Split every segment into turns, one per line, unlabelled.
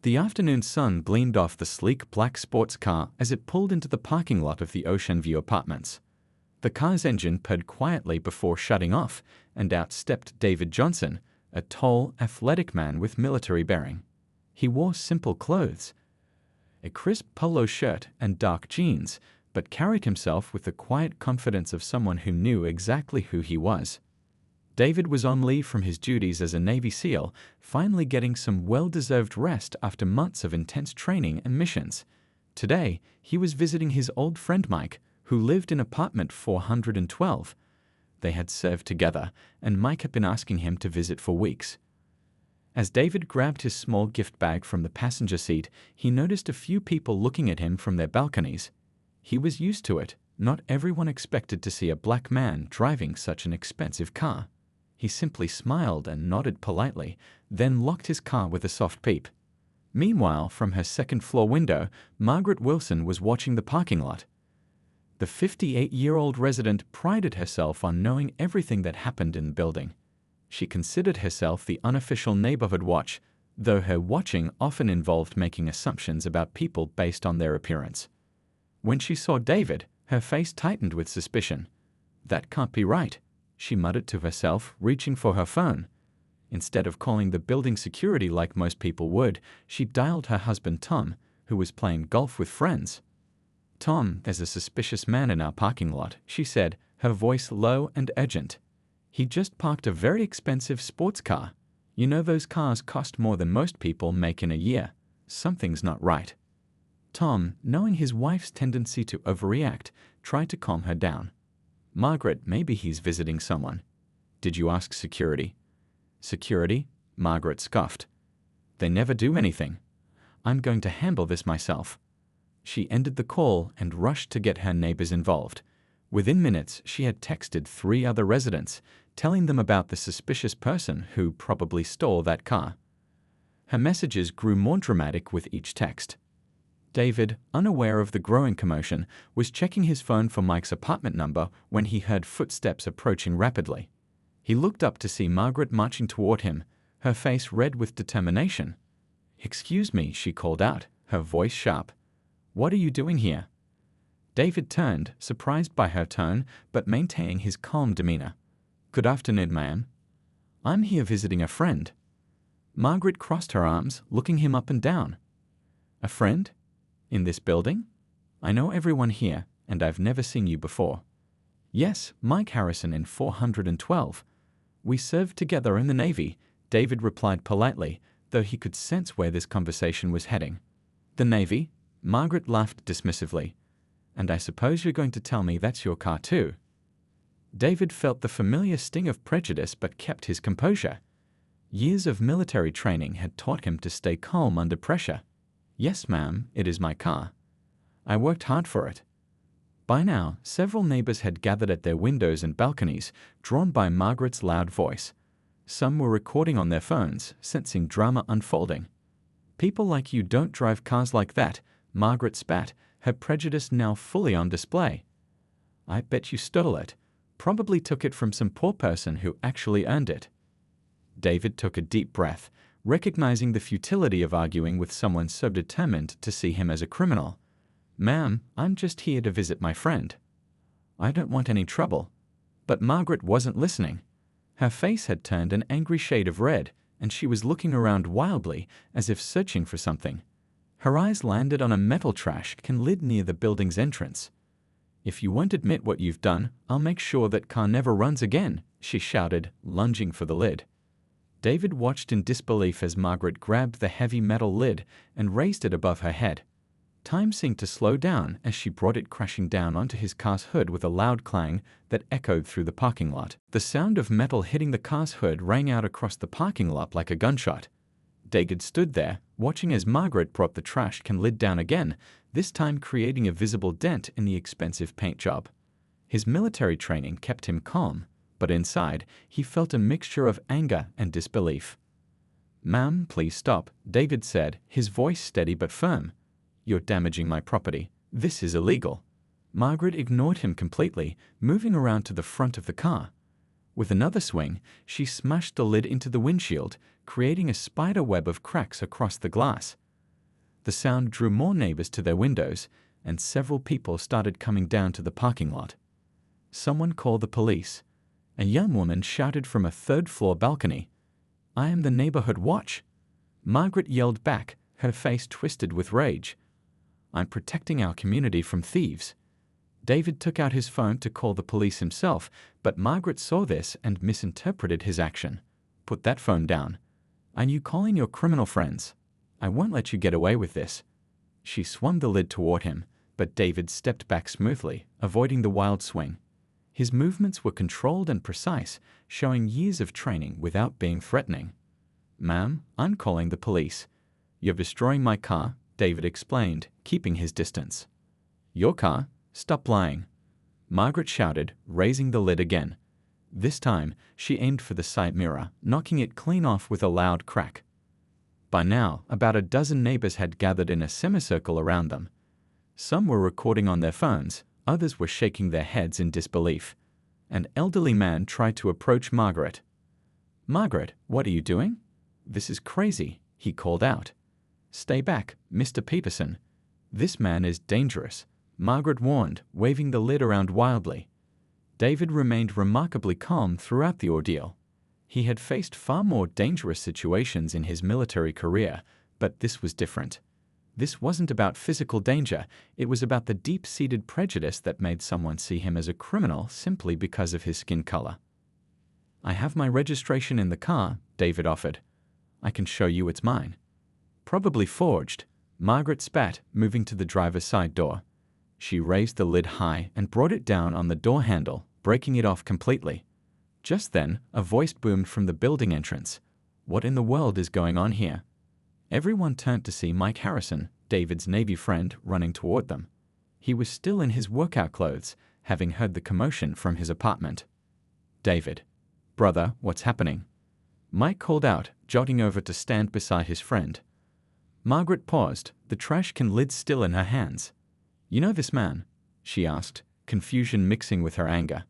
The afternoon sun gleamed off the sleek black sports car as it pulled into the parking lot of the Ocean View Apartments. The car's engine purred quietly before shutting off, and out stepped David Johnson, a tall, athletic man with military bearing. He wore simple clothes, a crisp polo shirt and dark jeans, but carried himself with the quiet confidence of someone who knew exactly who he was. David was on leave from his duties as a Navy SEAL, finally getting some well-deserved rest after months of intense training and missions. Today, he was visiting his old friend Mike, who lived in apartment 412. They had served together, and Mike had been asking him to visit for weeks. As David grabbed his small gift bag from the passenger seat, he noticed a few people looking at him from their balconies. He was used to it. Not everyone expected to see a black man driving such an expensive car. He simply smiled and nodded politely, then locked his car with a soft peep. Meanwhile, from her second-floor window, Margaret Wilson was watching the parking lot. The 58-year-old resident prided herself on knowing everything that happened in the building. She considered herself the unofficial neighborhood watch, though her watching often involved making assumptions about people based on their appearance. When she saw David, her face tightened with suspicion. "That can't be right," she muttered to herself, reaching for her phone. Instead of calling the building security like most people would, she dialed her husband Tom, who was playing golf with friends. "Tom, there's a suspicious man in our parking lot," she said, her voice low and urgent. "He just parked a very expensive sports car. You know those cars cost more than most people make in a year. Something's not right." Tom, knowing his wife's tendency to overreact, tried to calm her down. "Margaret, maybe he's visiting someone." "Did you ask security?" "Security?" Margaret scoffed. "They never do anything. I'm going to handle this myself." She ended the call and rushed to get her neighbors involved. Within minutes, she had texted 3 other residents, telling them about the suspicious person who probably stole that car. Her messages grew more dramatic with each text. David, unaware of the growing commotion, was checking his phone for Mike's apartment number when he heard footsteps approaching rapidly. He looked up to see Margaret marching toward him, her face red with determination. "Excuse me," she called out, her voice sharp. "What are you doing here?" David turned, surprised by her tone, but maintaining his calm demeanor. "Good afternoon, ma'am. I'm here visiting a friend." Margaret crossed her arms, looking him up and down. "A friend? In this building? I know everyone here, and I've never seen you before." "Yes, Mike Harrison in 412. We served together in the Navy," David replied politely, though he could sense where this conversation was heading. "The Navy?" Margaret laughed dismissively. "And I suppose you're going to tell me that's your car too." David felt the familiar sting of prejudice but kept his composure. Years of military training had taught him to stay calm under pressure. "Yes, ma'am, it is my car. I worked hard for it." By now, several neighbors had gathered at their windows and balconies, drawn by Margaret's loud voice. Some were recording on their phones, sensing drama unfolding. "People like you don't drive cars like that," Margaret spat, her prejudice now fully on display. "I bet you stole it. Probably took it from some poor person who actually earned it." David took a deep breath, recognizing the futility of arguing with someone so determined to see him as a criminal. "Ma'am, I'm just here to visit my friend. I don't want any trouble." But Margaret wasn't listening. Her face had turned an angry shade of red, and she was looking around wildly, as if searching for something. Her eyes landed on a metal trash can lid near the building's entrance. "If you won't admit what you've done, I'll make sure that car never runs again," she shouted, lunging for the lid. David watched in disbelief as Margaret grabbed the heavy metal lid and raised it above her head. Time seemed to slow down as she brought it crashing down onto his car's hood with a loud clang that echoed through the parking lot. The sound of metal hitting the car's hood rang out across the parking lot like a gunshot. David stood there, watching as Margaret brought the trash can lid down again, this time creating a visible dent in the expensive paint job. His military training kept him calm, but inside, he felt a mixture of anger and disbelief. "Ma'am, please stop," David said, his voice steady but firm. "You're damaging my property. This is illegal." Margaret ignored him completely, moving around to the front of the car. With another swing, she smashed the lid into the windshield, creating a spider web of cracks across the glass. The sound drew more neighbors to their windows, and several people started coming down to the parking lot. Someone called the police. A young woman shouted from a third-floor balcony, "I am the neighborhood watch." Margaret yelled back, her face twisted with rage, "I'm protecting our community from thieves." David took out his phone to call the police himself, but Margaret saw this and misinterpreted his action. "Put that phone down. Are you calling your criminal friends? I won't let you get away with this." She swung the lid toward him, but David stepped back smoothly, avoiding the wild swing. His movements were controlled and precise, showing years of training without being threatening. "Ma'am, I'm calling the police. You're destroying my car," David explained, keeping his distance. "Your car? Stop lying," Margaret shouted, raising the lid again. This time, she aimed for the side mirror, knocking it clean off with a loud crack. By now, about a dozen neighbors had gathered in a semicircle around them. Some were recording on their phones, others were shaking their heads in disbelief. An elderly man tried to approach Margaret. "Margaret, what are you doing? This is crazy," he called out. "Stay back, Mr. Peterson. This man is dangerous," Margaret warned, waving the lid around wildly. David remained remarkably calm throughout the ordeal. He had faced far more dangerous situations in his military career, but this was different. This wasn't about physical danger, it was about the deep-seated prejudice that made someone see him as a criminal simply because of his skin color. "I have my registration in the car," David offered. "I can show you it's mine." "Probably forged," Margaret spat, moving to the driver's side door. She raised the lid high and brought it down on the door handle, breaking it off completely. Just then, a voice boomed from the building entrance. "What in the world is going on here?" Everyone turned to see Mike Harrison, David's Navy friend, running toward them. He was still in his workout clothes, having heard the commotion from his apartment. "David. Brother, what's happening?" Mike called out, jotting over to stand beside his friend. Margaret paused, the trash can lid still in her hands. "You know this man?" she asked, confusion mixing with her anger.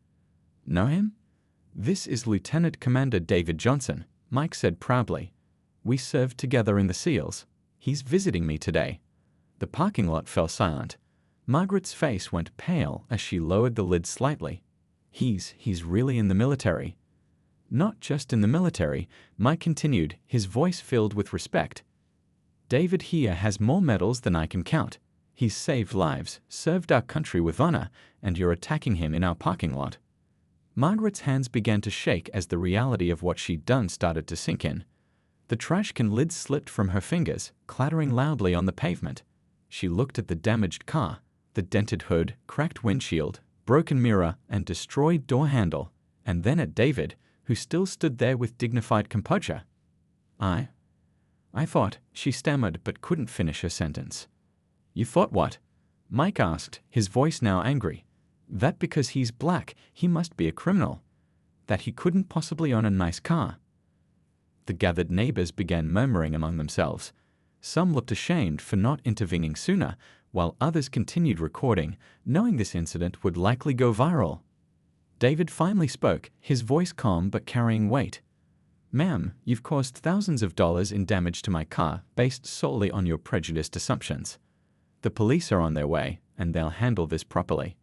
"Know him?" "This is Lieutenant Commander David Johnson," Mike said proudly. "We served together in the SEALs. He's visiting me today." The parking lot fell silent. Margaret's face went pale as she lowered the lid slightly. He's really in the military." "Not just in the military," Mike continued, his voice filled with respect. "David here has more medals than I can count. He's saved lives, served our country with honor, and you're attacking him in our parking lot." Margaret's hands began to shake as the reality of what she'd done started to sink in. The trash can lid slipped from her fingers, clattering loudly on the pavement. She looked at the damaged car, the dented hood, cracked windshield, broken mirror, and destroyed door handle, and then at David, who still stood there with dignified composure. I thought," she stammered but couldn't finish her sentence. "You thought what?" Mike asked, his voice now angry. "That because he's black, he must be a criminal. That he couldn't possibly own a nice car." The gathered neighbors began murmuring among themselves. Some looked ashamed for not intervening sooner, while others continued recording, knowing this incident would likely go viral. David finally spoke, his voice calm but carrying weight. "Ma'am, you've caused thousands of dollars in damage to my car based solely on your prejudiced assumptions. The police are on their way, and they'll handle this properly."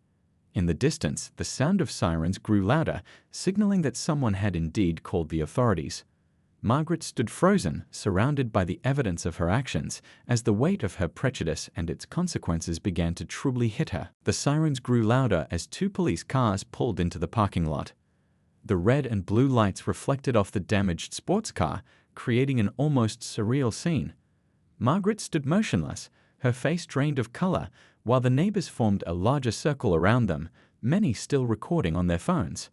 In the distance, the sound of sirens grew louder, signaling that someone had indeed called the authorities. Margaret stood frozen, surrounded by the evidence of her actions, as the weight of her prejudice and its consequences began to truly hit her. The sirens grew louder as 2 police cars pulled into the parking lot. The red and blue lights reflected off the damaged sports car, creating an almost surreal scene. Margaret stood motionless, her face drained of color, while the neighbors formed a larger circle around them, many still recording on their phones.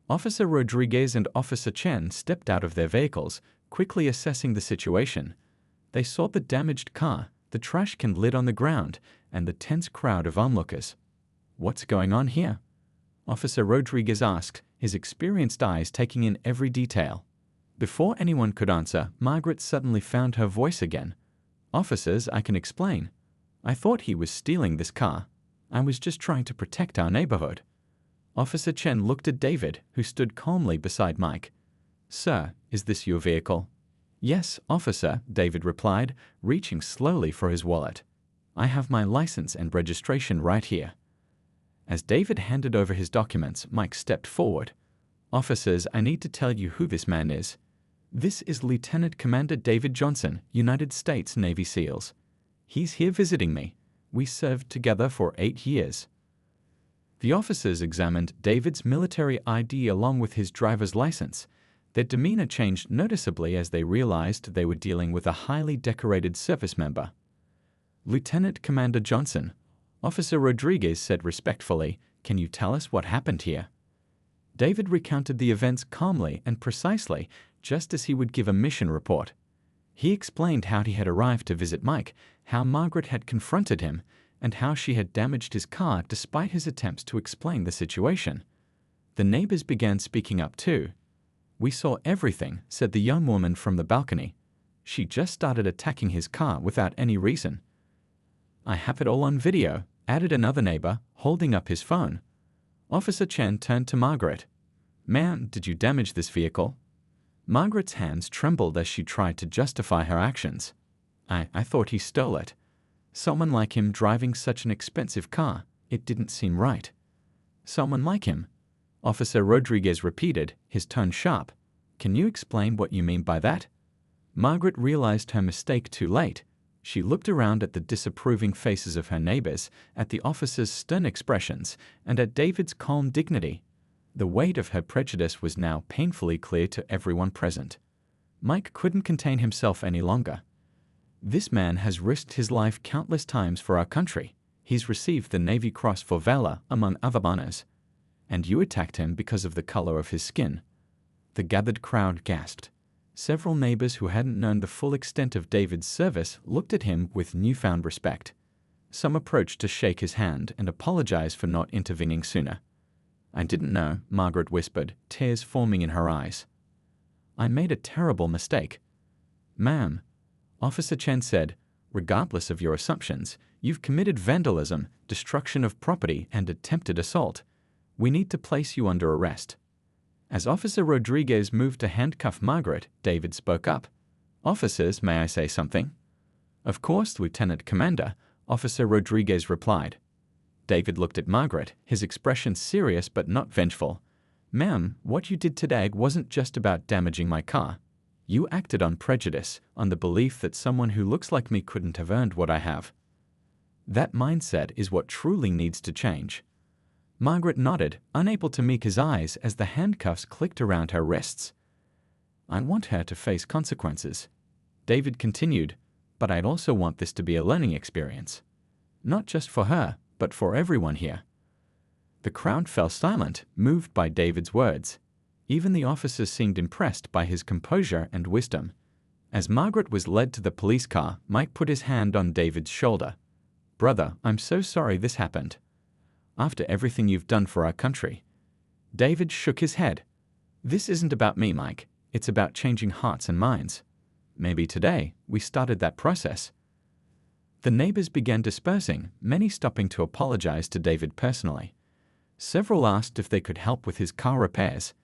Officer Rodriguez and Officer Chen stepped out of their vehicles, quickly assessing the situation. They saw the damaged car, the trash can lid on the ground, and the tense crowd of onlookers. "What's going on here?" Officer Rodriguez asked, his experienced eyes taking in every detail. Before anyone could answer, Margaret suddenly found her voice again. "Officers, I can explain. I thought he was stealing this car. I was just trying to protect our neighborhood." Officer Chen looked at David, who stood calmly beside Mike. "Sir, is this your vehicle?" "Yes, officer," David replied, reaching slowly for his wallet. "I have my license and registration right here." As David handed over his documents, Mike stepped forward. "Officers, I need to tell you who this man is. This is Lieutenant Commander David Johnson, United States Navy SEALs. He's here visiting me. We served together for 8 years." The officers examined David's military ID along with his driver's license. Their demeanor changed noticeably as they realized they were dealing with a highly decorated service member. "Lieutenant Commander Johnson," Officer Rodriguez said respectfully, "can you tell us what happened here?" David recounted the events calmly and precisely, just as he would give a mission report. He explained how he had arrived to visit Mike, how Margaret had confronted him, and how she had damaged his car despite his attempts to explain the situation. The neighbors began speaking up too. "We saw everything," said the young woman from the balcony. "She just started attacking his car without any reason." "I have it all on video," added another neighbor, holding up his phone. Officer Chen turned to Margaret. "Ma'am, did you damage this vehicle?" Margaret's hands trembled as she tried to justify her actions. I thought he stole it. Someone like him driving such an expensive car, it didn't seem right." "Someone like him?" Officer Rodriguez repeated, his tone sharp. "Can you explain what you mean by that?" Margaret realized her mistake too late. She looked around at the disapproving faces of her neighbors, at the officer's stern expressions, and at David's calm dignity. The weight of her prejudice was now painfully clear to everyone present. Mike couldn't contain himself any longer. "This man has risked his life countless times for our country. He's received the Navy Cross for valor, among other honors. And you attacked him because of the color of his skin." The gathered crowd gasped. Several neighbors who hadn't known the full extent of David's service looked at him with newfound respect. Some approached to shake his hand and apologize for not intervening sooner. "I didn't know," Margaret whispered, tears forming in her eyes. "I made a terrible mistake." "Ma'am," Officer Chen said, "regardless of your assumptions, you've committed vandalism, destruction of property, and attempted assault. We need to place you under arrest." As Officer Rodriguez moved to handcuff Margaret, David spoke up. "Officers, may I say something?" "Of course, Lieutenant Commander," Officer Rodriguez replied. David looked at Margaret, his expression serious but not vengeful. "Ma'am, what you did today wasn't just about damaging my car. You acted on prejudice, on the belief that someone who looks like me couldn't have earned what I have. That mindset is what truly needs to change." Margaret nodded, unable to meet his eyes as the handcuffs clicked around her wrists. "I want her to face consequences," David continued, "but I'd also want this to be a learning experience. Not just for her, but for everyone here." The crowd fell silent, moved by David's words. Even the officers seemed impressed by his composure and wisdom. As Margaret was led to the police car, Mike put his hand on David's shoulder. "Brother, I'm so sorry this happened. After everything you've done for our country." David shook his head. "This isn't about me, Mike. It's about changing hearts and minds. Maybe today we started that process." The neighbors began dispersing, many stopping to apologize to David personally. Several asked if they could help with his car repairs.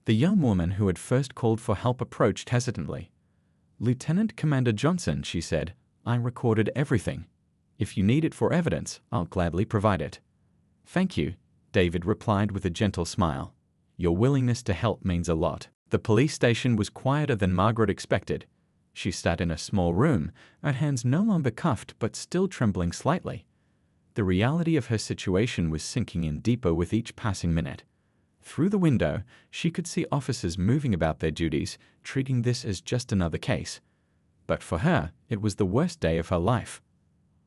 The young woman who had first called for help approached hesitantly. "Lieutenant Commander Johnson," she said, "I recorded everything. If you need it for evidence, I'll gladly provide it." "Thank you," David replied with a gentle smile. "Your willingness to help means a lot." The police station was quieter than Margaret expected. She sat in a small room, her hands no longer cuffed but still trembling slightly. The reality of her situation was sinking in deeper with each passing minute. Through the window, she could see officers moving about their duties, treating this as just another case. But for her, it was the worst day of her life.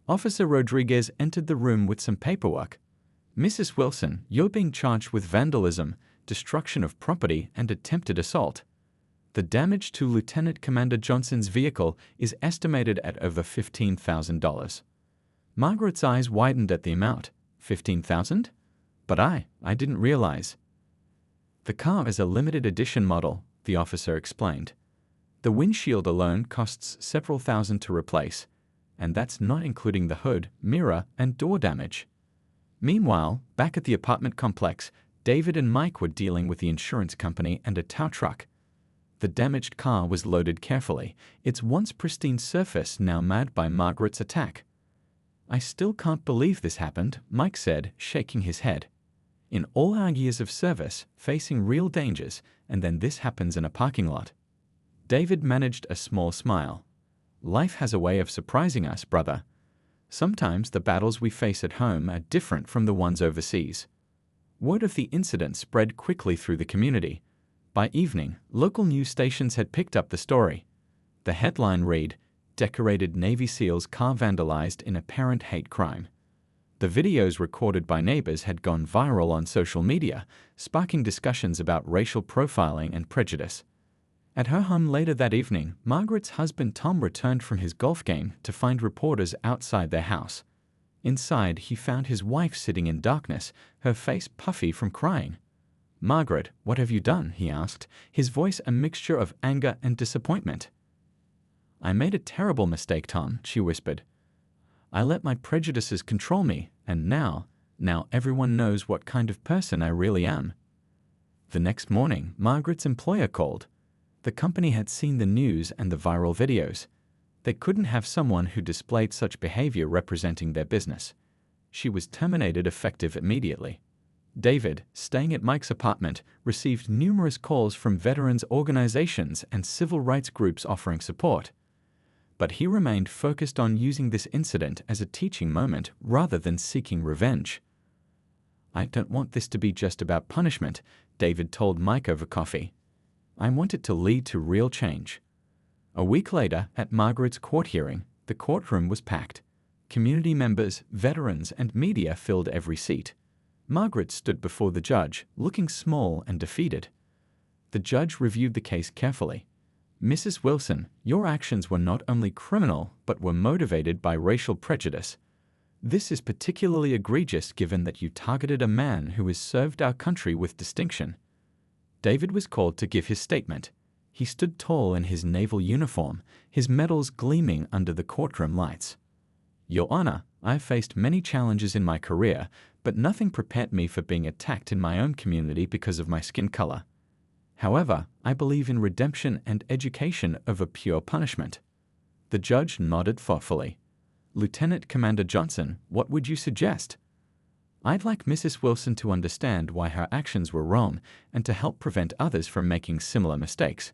Officer Rodriguez entered the room with some paperwork. "Mrs. Wilson, you're being charged with vandalism, destruction of property, and attempted assault. The damage to Lieutenant Commander Johnson's vehicle is estimated at over $15,000. Margaret's eyes widened at the amount. $15,000? But I didn't realize. "The car is a limited edition model," the officer explained. "The windshield alone costs several thousand to replace, and that's not including the hood, mirror, and door damage." Meanwhile, back at the apartment complex, David and Mike were dealing with the insurance company and a tow truck. The damaged car was loaded carefully, its once pristine surface now marred by Margaret's attack. "I still can't believe this happened," Mike said, shaking his head. "In all our years of service, facing real dangers, and then this happens in a parking lot." David managed a small smile. "Life has a way of surprising us, brother. Sometimes the battles we face at home are different from the ones overseas." Word of the incident spread quickly through the community. By evening, local news stations had picked up the story. The headline read, "Decorated Navy SEAL's car vandalized in apparent hate crime." The videos recorded by neighbors had gone viral on social media, sparking discussions about racial profiling and prejudice. At her home later that evening, Margaret's husband Tom returned from his golf game to find reporters outside their house. Inside, he found his wife sitting in darkness, her face puffy from crying. "Margaret, what have you done?" he asked, his voice a mixture of anger and disappointment. "I made a terrible mistake, Tom," she whispered. "I let my prejudices control me, and now everyone knows what kind of person I really am." The next morning, Margaret's employer called. The company had seen the news and the viral videos. They couldn't have someone who displayed such behavior representing their business. She was terminated effective immediately. David, staying at Mike's apartment, received numerous calls from veterans organizations and civil rights groups offering support. But he remained focused on using this incident as a teaching moment rather than seeking revenge. "I don't want this to be just about punishment," David told Mike over coffee. "I want it to lead to real change." A week later, at Margaret's court hearing, the courtroom was packed. Community members, veterans, and media filled every seat. Margaret stood before the judge, looking small and defeated. The judge reviewed the case carefully. "Mrs. Wilson, your actions were not only criminal, but were motivated by racial prejudice. This is particularly egregious given that you targeted a man who has served our country with distinction." David was called to give his statement. He stood tall in his naval uniform, his medals gleaming under the courtroom lights. "Your Honor, I have faced many challenges in my career, but nothing prepared me for being attacked in my own community because of my skin color. However, I believe in redemption and education over pure punishment." The judge nodded thoughtfully. "Lieutenant Commander Johnson, what would you suggest?" "I'd like Mrs. Wilson to understand why her actions were wrong and to help prevent others from making similar mistakes.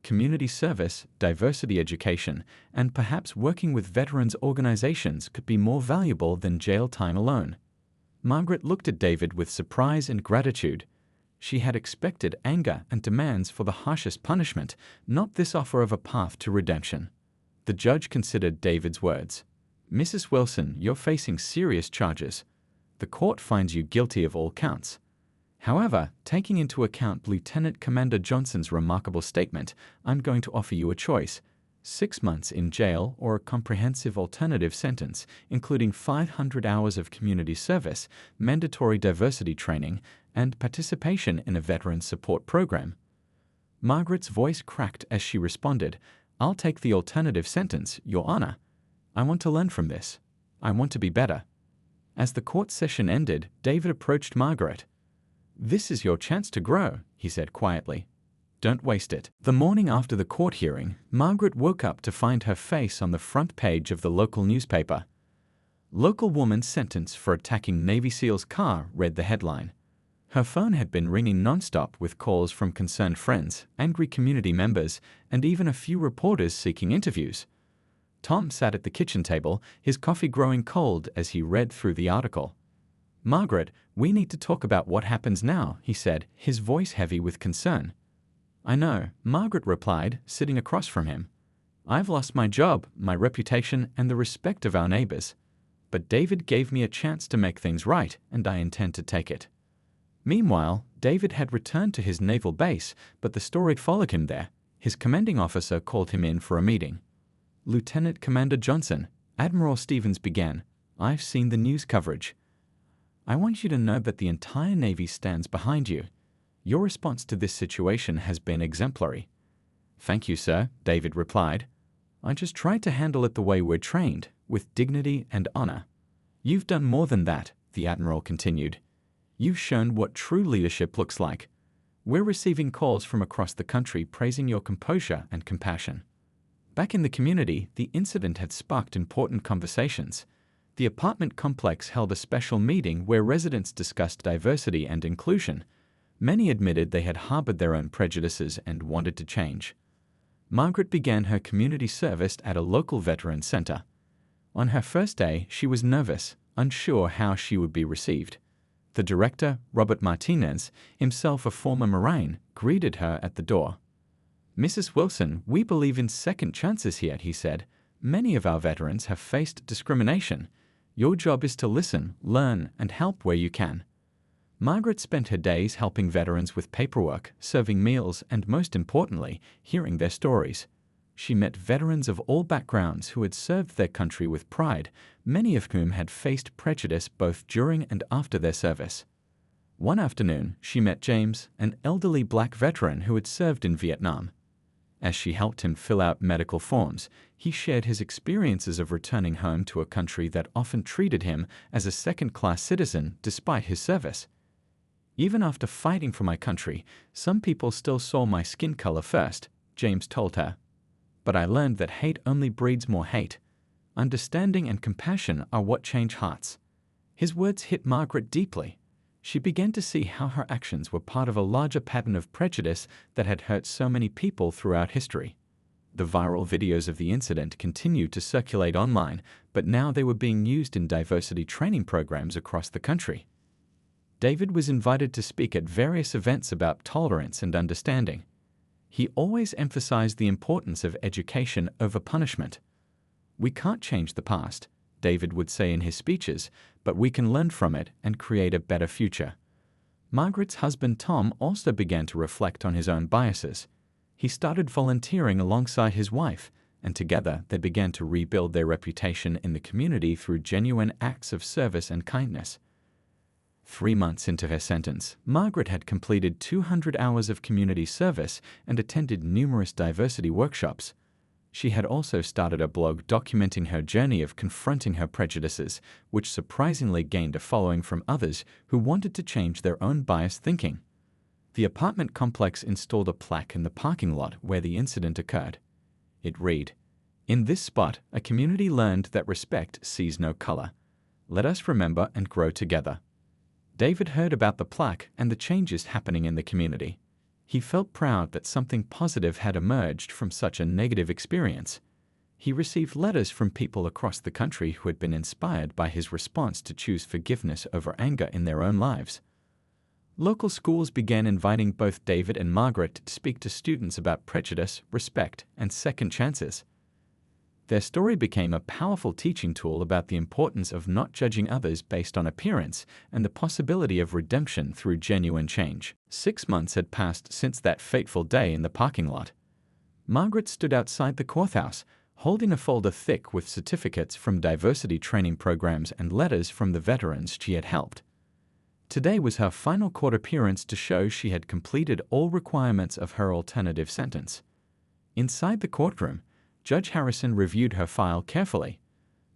Community service, diversity education, and perhaps working with veterans organizations could be more valuable than jail time alone." Margaret looked at David with surprise and gratitude. She had expected anger and demands for the harshest punishment, not this offer of a path to redemption. The judge considered David's words. "Mrs. Wilson, you're facing serious charges. The court finds you guilty of all counts. However, taking into account Lieutenant Commander Johnson's remarkable statement, I'm going to offer you a choice: 6 months in jail or a comprehensive alternative sentence, including 500 hours of community service, mandatory diversity training, and participation in a veteran support program." Margaret's voice cracked as she responded, "I'll take the alternative sentence, Your Honor. I want to learn from this. I want to be better." As the court session ended, David approached Margaret. "This is your chance to grow," he said quietly. "Don't waste it." The morning after the court hearing, Margaret woke up to find her face on the front page of the local newspaper. "Local woman sentenced for attacking Navy SEAL's car," read the headline. Her phone had been ringing nonstop with calls from concerned friends, angry community members, and even a few reporters seeking interviews. Tom sat at the kitchen table, his coffee growing cold as he read through the article. "Margaret, we need to talk about what happens now," he said, his voice heavy with concern. "I know," Margaret replied, sitting across from him. "I've lost my job, my reputation, and the respect of our neighbors. But David gave me a chance to make things right, and I intend to take it." Meanwhile, David had returned to his naval base, but the story followed him there. His commanding officer called him in for a meeting. "Lieutenant Commander Johnson," Admiral Stevens began, "I've seen the news coverage. I want you to know that the entire Navy stands behind you. Your response to this situation has been exemplary." "Thank you, sir," David replied. "I just tried to handle it the way we're trained, with dignity and honor." "You've done more than that," the Admiral continued. "You've shown what true leadership looks like. We're receiving calls from across the country praising your composure and compassion. Back in the community, the incident had sparked important conversations. The apartment complex held a special meeting where residents discussed diversity and inclusion. Many admitted they had harbored their own prejudices and wanted to change. Margaret began her community service at a local veteran center. On her first day, she was nervous, unsure how she would be received. The director, Robert Martinez, himself a former Marine, greeted her at the door. "Mrs. Wilson, we believe in second chances here," he said. "Many of our veterans have faced discrimination. Your job is to listen, learn, and help where you can." Margaret spent her days helping veterans with paperwork, serving meals, and most importantly, hearing their stories. She met veterans of all backgrounds who had served their country with pride, many of whom had faced prejudice both during and after their service. One afternoon, she met James, an elderly black veteran who had served in Vietnam. As she helped him fill out medical forms, he shared his experiences of returning home to a country that often treated him as a second-class citizen despite his service. "Even after fighting for my country, some people still saw my skin color first," James told her. "But I learned that hate only breeds more hate. Understanding and compassion are what change hearts." His words hit Margaret deeply. She began to see how her actions were part of a larger pattern of prejudice that had hurt so many people throughout history. The viral videos of the incident continued to circulate online, but now they were being used in diversity training programs across the country. David was invited to speak at various events about tolerance and understanding. He always emphasized the importance of education over punishment. "We can't change the past," David would say in his speeches, "but we can learn from it and create a better future." Margaret's husband Tom also began to reflect on his own biases. He started volunteering alongside his wife, and together they began to rebuild their reputation in the community through genuine acts of service and kindness. 3 months into her sentence, Margaret had completed 200 hours of community service and attended numerous diversity workshops. She had also started a blog documenting her journey of confronting her prejudices, which surprisingly gained a following from others who wanted to change their own biased thinking. The apartment complex installed a plaque in the parking lot where the incident occurred. It read, "In this spot, a community learned that respect sees no color. Let us remember and grow together." David heard about the plaque and the changes happening in the community. He felt proud that something positive had emerged from such a negative experience. He received letters from people across the country who had been inspired by his response to choose forgiveness over anger in their own lives. Local schools began inviting both David and Margaret to speak to students about prejudice, respect, and second chances. Their story became a powerful teaching tool about the importance of not judging others based on appearance and the possibility of redemption through genuine change. 6 months had passed since that fateful day in the parking lot. Margaret stood outside the courthouse, holding a folder thick with certificates from diversity training programs and letters from the veterans she had helped. Today was her final court appearance to show she had completed all requirements of her alternative sentence. Inside the courtroom, Judge Harrison reviewed her file carefully.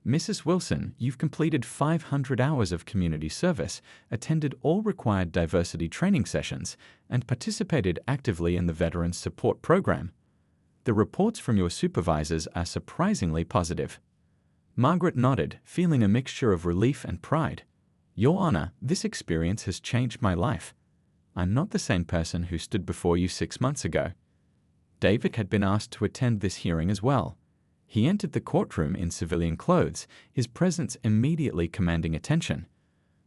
"Mrs. Wilson, you've completed 500 hours of community service, attended all required diversity training sessions, and participated actively in the Veterans Support Program. The reports from your supervisors are surprisingly positive." Margaret nodded, feeling a mixture of relief and pride. "Your Honor, this experience has changed my life. I'm not the same person who stood before you 6 months ago." David had been asked to attend this hearing as well. He entered the courtroom in civilian clothes, his presence immediately commanding attention.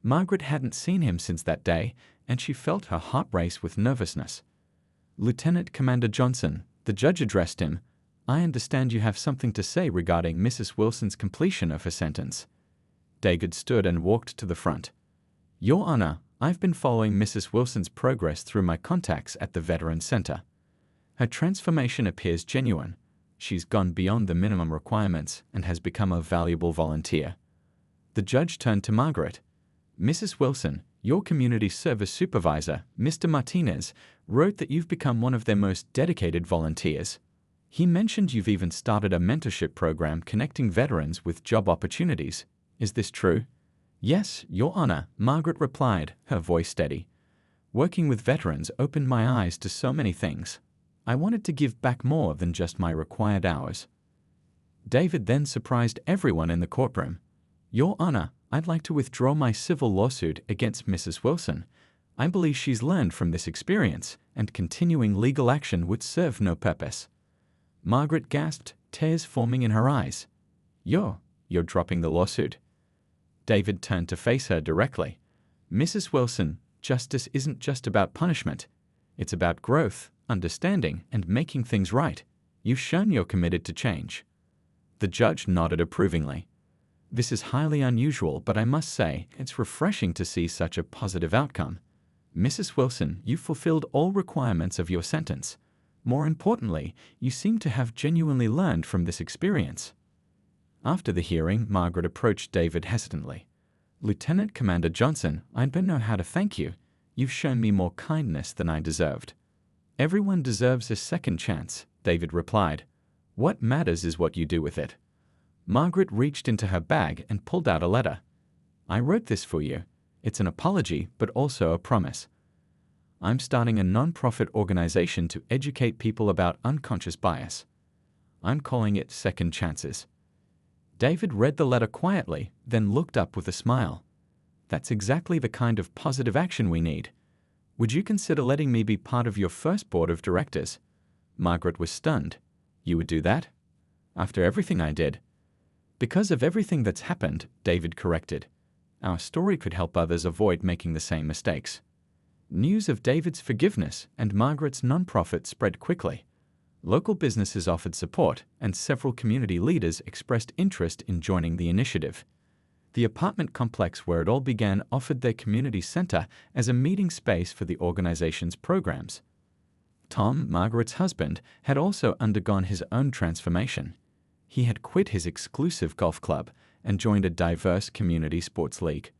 Margaret hadn't seen him since that day, and she felt her heart race with nervousness. "Lieutenant Commander Johnson," the judge addressed him, "I understand you have something to say regarding Mrs. Wilson's completion of her sentence." David stood and walked to the front. "Your Honor, I've been following Mrs. Wilson's progress through my contacts at the Veterans Center. Her transformation appears genuine. She's gone beyond the minimum requirements and has become a valuable volunteer." The judge turned to Margaret. "Mrs. Wilson, your community service supervisor, Mr. Martinez, wrote that you've become one of their most dedicated volunteers. He mentioned you've even started a mentorship program connecting veterans with job opportunities. Is this true?" "Yes, Your Honor," Margaret replied, her voice steady. Working with veterans opened my eyes to so many things. I wanted to give back more than just my required hours. David then surprised everyone in the courtroom. Your Honor, I'd like to withdraw my civil lawsuit against Mrs. Wilson. I believe she's learned from this experience, and continuing legal action would serve no purpose. Margaret gasped, tears forming in her eyes. You're dropping the lawsuit. David turned to face her directly. Mrs. Wilson, justice isn't just about punishment. It's about growth, understanding, and making things right. You've shown you're committed to change. The judge nodded approvingly. This is highly unusual, but I must say, it's refreshing to see such a positive outcome. Mrs. Wilson, you fulfilled all requirements of your sentence. More importantly, you seem to have genuinely learned from this experience. After the hearing, Margaret approached David hesitantly. Lieutenant Commander Johnson, I don't know how to thank you. You've shown me more kindness than I deserved. Everyone deserves a second chance, David replied. What matters is what you do with it. Margaret reached into her bag and pulled out a letter. I wrote this for you. It's an apology, but also a promise. I'm starting a non-profit organization to educate people about unconscious bias. I'm calling it Second Chances. David read the letter quietly, then looked up with a smile. That's exactly the kind of positive action we need. Would you consider letting me be part of your first board of directors? Margaret was stunned. You would do that? After everything I did? Because of everything that's happened, David corrected. Our story could help others avoid making the same mistakes. News of David's forgiveness and Margaret's nonprofit spread quickly. Local businesses offered support, and several community leaders expressed interest in joining the initiative. The apartment complex where it all began offered their community center as a meeting space for the organization's programs. Tom, Margaret's husband, had also undergone his own transformation. He had quit his exclusive golf club and joined a diverse community sports league.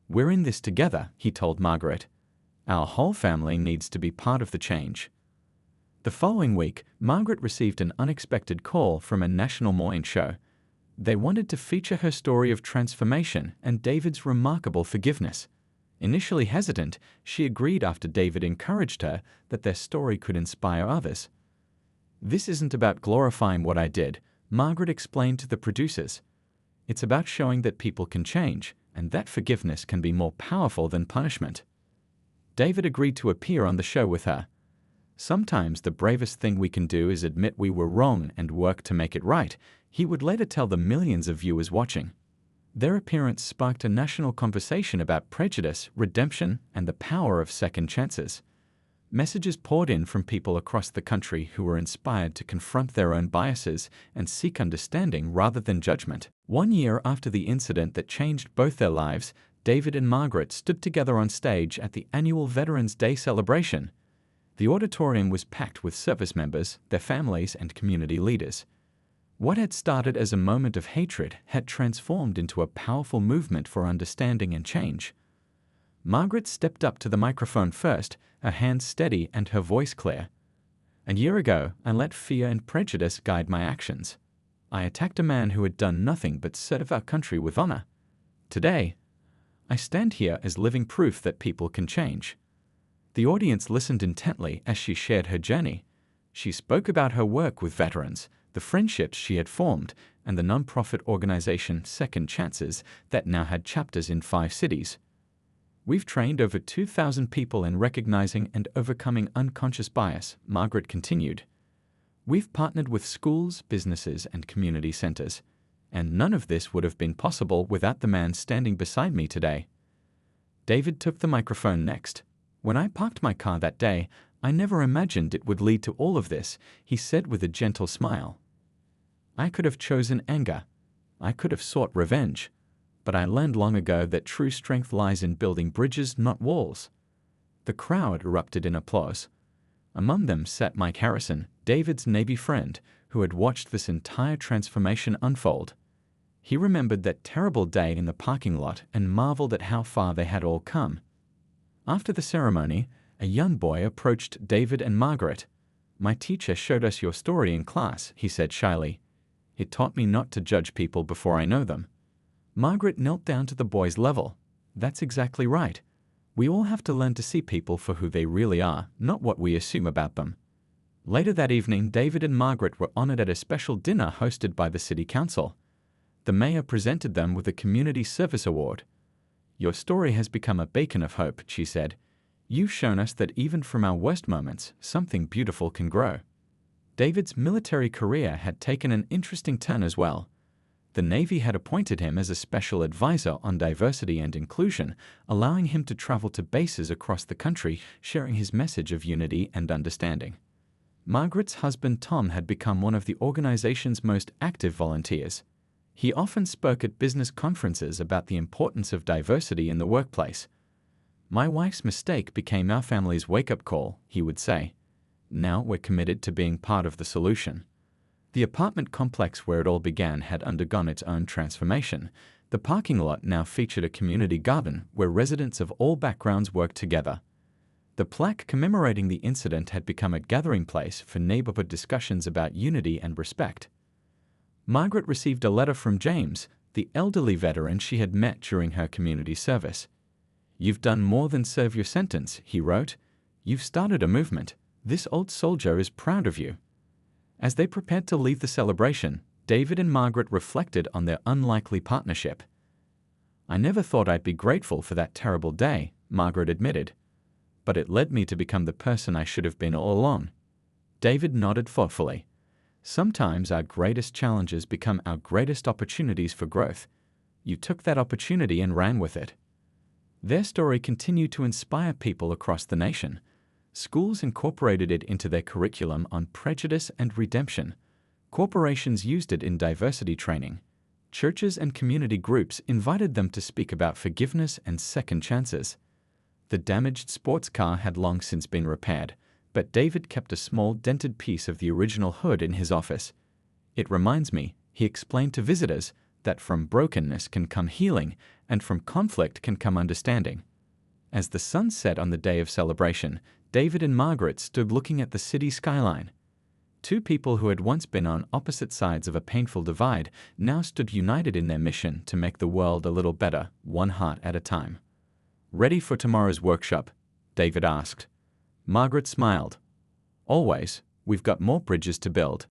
We're in this together, he told Margaret. Our whole family needs to be part of the change. The following week, Margaret received an unexpected call from a national morning show. They wanted to feature her story of transformation and David's remarkable forgiveness. Initially hesitant, she agreed after David encouraged her that their story could inspire others. This isn't about glorifying what I did, Margaret explained to the producers. It's about showing that people can change, and that forgiveness can be more powerful than punishment. David agreed to appear on the show with her. Sometimes the bravest thing we can do is admit we were wrong and work to make it right, he would later tell the millions of viewers watching. Their appearance sparked a national conversation about prejudice, redemption, and the power of second chances. Messages poured in from people across the country who were inspired to confront their own biases and seek understanding rather than judgment. 1 year after the incident that changed both their lives, David and Margaret stood together on stage at the annual Veterans Day celebration. The auditorium was packed with service members, their families, and community leaders. What had started as a moment of hatred had transformed into a powerful movement for understanding and change. Margaret stepped up to the microphone first, her hands steady and her voice clear. A year ago, I let fear and prejudice guide my actions. I attacked a man who had done nothing but serve our country with honor. Today, I stand here as living proof that people can change. The audience listened intently as she shared her journey. She spoke about her work with veterans, the friendships she had formed, and the nonprofit organization Second Chances that now had chapters in 5 cities. We've trained over 2,000 people in recognizing and overcoming unconscious bias, Margaret continued. We've partnered with schools, businesses, and community centers. And none of this would have been possible without the man standing beside me today. David took the microphone next. When I parked my car that day, I never imagined it would lead to all of this, he said with a gentle smile. I could have chosen anger. I could have sought revenge. But I learned long ago that true strength lies in building bridges, not walls. The crowd erupted in applause. Among them sat Mike Harrison, David's Navy friend, who had watched this entire transformation unfold. He remembered that terrible day in the parking lot and marveled at how far they had all come. After the ceremony, a young boy approached David and Margaret. My teacher showed us your story in class, he said shyly. It taught me not to judge people before I know them. Margaret knelt down to the boy's level. That's exactly right. We all have to learn to see people for who they really are, not what we assume about them. Later that evening, David and Margaret were honored at a special dinner hosted by the City Council. The mayor presented them with a Community Service Award. "Your story has become a beacon of hope," she said. "You've shown us that even from our worst moments, something beautiful can grow." David's military career had taken an interesting turn as well. The Navy had appointed him as a special advisor on diversity and inclusion, allowing him to travel to bases across the country, sharing his message of unity and understanding. Margaret's husband Tom had become one of the organization's most active volunteers. He often spoke at business conferences about the importance of diversity in the workplace. "My wife's mistake became our family's wake-up call," he would say. "Now we're committed to being part of the solution." The apartment complex where it all began had undergone its own transformation. The parking lot now featured a community garden where residents of all backgrounds worked together. The plaque commemorating the incident had become a gathering place for neighborhood discussions about unity and respect. Margaret received a letter from James, the elderly veteran she had met during her community service. "You've done more than serve your sentence," he wrote. "You've started a movement. This old soldier is proud of you." As they prepared to leave the celebration, David and Margaret reflected on their unlikely partnership. "I never thought I'd be grateful for that terrible day," Margaret admitted. "But it led me to become the person I should have been all along." David nodded thoughtfully. "Sometimes our greatest challenges become our greatest opportunities for growth. You took that opportunity and ran with it." Their story continued to inspire people across the nation. Schools incorporated it into their curriculum on prejudice and redemption. Corporations used it in diversity training. Churches and community groups invited them to speak about forgiveness and second chances. The damaged sports car had long since been repaired, but David kept a small dented piece of the original hood in his office. "It reminds me," he explained to visitors, "that from brokenness can come healing, and from conflict can come understanding." As the sun set on the day of celebration, David and Margaret stood looking at the city skyline. Two people who had once been on opposite sides of a painful divide now stood united in their mission to make the world a little better, one heart at a time. "Ready for tomorrow's workshop?" David asked. Margaret smiled. "Always. We've got more bridges to build."